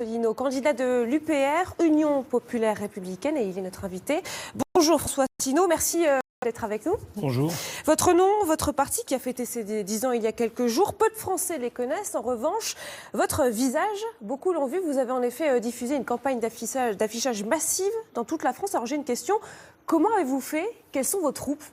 Asselineau, candidat de l'UPR, Union populaire républicaine, et il est notre invité. Bonjour François Asselineau, merci d'être avec nous. Bonjour. Votre nom, votre parti qui a fêté ses 10 ans il y a quelques jours, peu de Français les connaissent. En revanche, votre visage, beaucoup l'ont vu. Vous avez en effet diffusé une campagne d'affichage massive dans toute la France. Alors j'ai une question, comment avez-vous fait? Quelles sont vos troupes?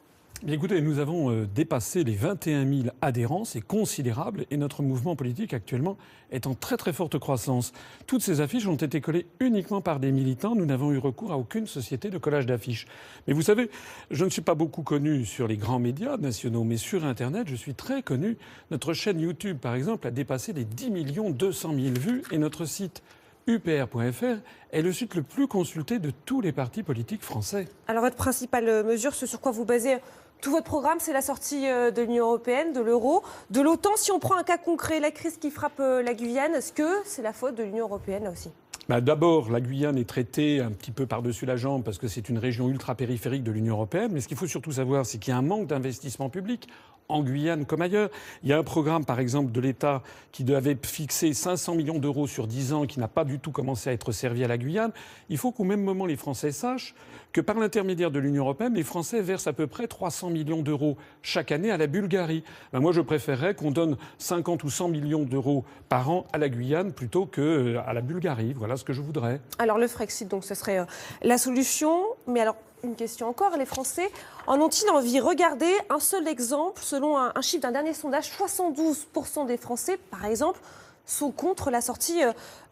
Bien, écoutez, nous avons dépassé les 21 000 adhérents, c'est considérable, et notre mouvement politique actuellement est en très très forte croissance. Toutes ces affiches ont été collées uniquement par des militants, nous n'avons eu recours à aucune société de collage d'affiches. Mais vous savez, je ne suis pas beaucoup connu sur les grands médias nationaux, mais sur Internet, je suis très connu. Notre chaîne YouTube, par exemple, a dépassé les 10 200 000 vues, et notre site UPR.fr est le site le plus consulté de tous les partis politiques français. Alors votre principale mesure, ce sur quoi vous basez tout votre programme, c'est la sortie de l'Union européenne, de l'euro, de l'OTAN. Si on prend un cas concret, la crise qui frappe la Guyane, est-ce que c'est la faute de l'Union européenne là aussi? D'abord, la Guyane est traitée un petit peu par-dessus la jambe parce que c'est une région ultra-périphérique de l'Union européenne. Mais ce qu'il faut surtout savoir, c'est qu'il y a un manque d'investissement public en Guyane comme ailleurs. Il y a un programme, par exemple, de l'État qui avait fixé 500 millions d'euros sur 10 ans, qui n'a pas du tout commencé à être servi à la Guyane. Il faut qu'au même moment, les Français sachent que par l'intermédiaire de l'Union européenne, les Français versent à peu près 300 millions d'euros chaque année à la Bulgarie. Moi, je préférerais qu'on donne 50 ou 100 millions d'euros par an à la Guyane plutôt qu'à la Bulgarie. Voilà ce que je voudrais. Alors le Frexit, donc ce serait la solution. Mais alors, une question encore, les Français en ont-ils envie? Regardez un seul exemple, selon un chiffre d'un dernier sondage, 72% des Français, par exemple, sont contre la sortie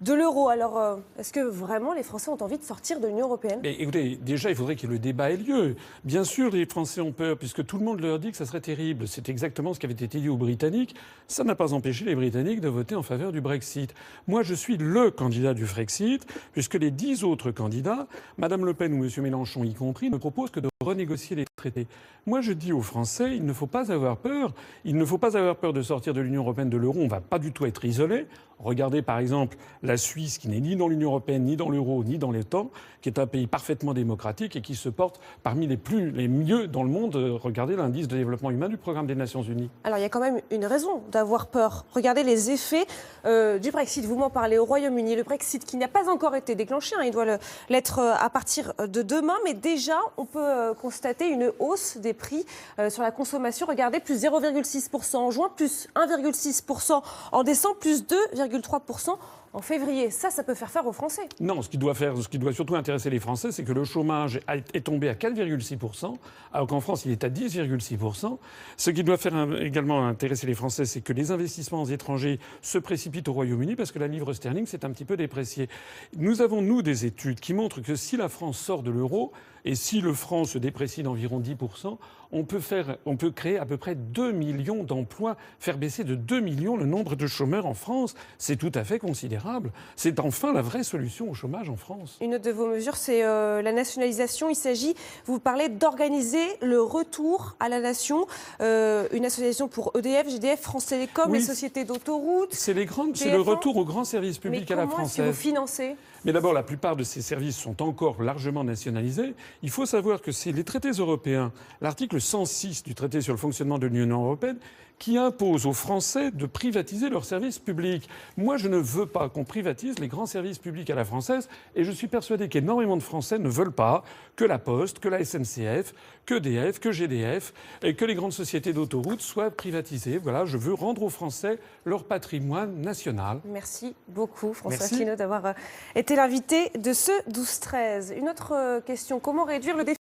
de l'euro. Alors, est-ce que vraiment les Français ont envie de sortir de l'Union européenne? Mais écoutez, déjà, il faudrait que le débat ait lieu. Bien sûr, les Français ont peur, puisque tout le monde leur dit que ça serait terrible. C'est exactement ce qui avait été dit aux Britanniques. Ça n'a pas empêché les Britanniques de voter en faveur du Brexit. Moi, je suis le candidat du Frexit, puisque les 10 autres candidats, Mme Le Pen ou M. Mélenchon y compris, ne proposent que de renégocier les traités. Moi, je dis aux Français, il ne faut pas avoir peur. Il ne faut pas avoir peur de sortir de l'Union européenne, de l'euro. On ne va pas du tout être isolé. Regardez par exemple la Suisse, qui n'est ni dans l'Union européenne, ni dans l'euro, ni dans l'OTAN, qui est un pays parfaitement démocratique et qui se porte parmi les mieux dans le monde. Regardez l'indice de développement humain du programme des Nations Unies. Alors il y a quand même une raison d'avoir peur. Regardez les effets du Brexit. Vous m'en parlez au Royaume-Uni. Le Brexit qui n'a pas encore été déclenché, il doit l'être à partir de demain. Mais déjà, on peut constater une hausse des prix sur la consommation. Regardez, plus 0,6% en juin, plus 1,6% en décembre, plus 2,3% en février. Ça peut faire peur aux Français. Non, ce qui doit surtout intéresser les Français, c'est que le chômage est tombé à 4,6%, alors qu'en France, il est à 10,6%. Ce qui doit également intéresser les Français, c'est que les investissements étrangers se précipitent au Royaume-Uni parce que la livre sterling s'est un petit peu dépréciée. Nous avons, des études qui montrent que si la France sort de l'euro et si le franc se déprécie d'environ 10%, on peut créer à peu près 2 millions d'emplois, faire baisser de 2 millions le nombre de chômeurs en France. C'est tout à fait considérable. C'est enfin la vraie solution au chômage en France. Une autre de vos mesures, c'est la nationalisation. Il s'agit, vous parlez d'organiser le retour à la nation. Une association pour EDF, GDF, France Télécom, oui, les sociétés d'autoroutes. C'est le retour au grand service public à la française. Mais comment est-ce que vous financez? Mais d'abord, la plupart de ces services sont encore largement nationalisés. Il faut savoir que c'est les traités européens, l'article 106 du traité sur le fonctionnement de l'Union européenne, qui impose aux Français de privatiser leurs services publics. Moi, je ne veux pas qu'on privatise les grands services publics à la française, et je suis persuadé qu'énormément de Français ne veulent pas que la Poste, que la SNCF, que EDF, que GDF, et que les grandes sociétés d'autoroutes soient privatisées. Voilà, je veux rendre aux Français leur patrimoine national. Merci beaucoup, François Asselineau, d'avoir été l'invité de ce 12-13. Une autre question, comment réduire le déficit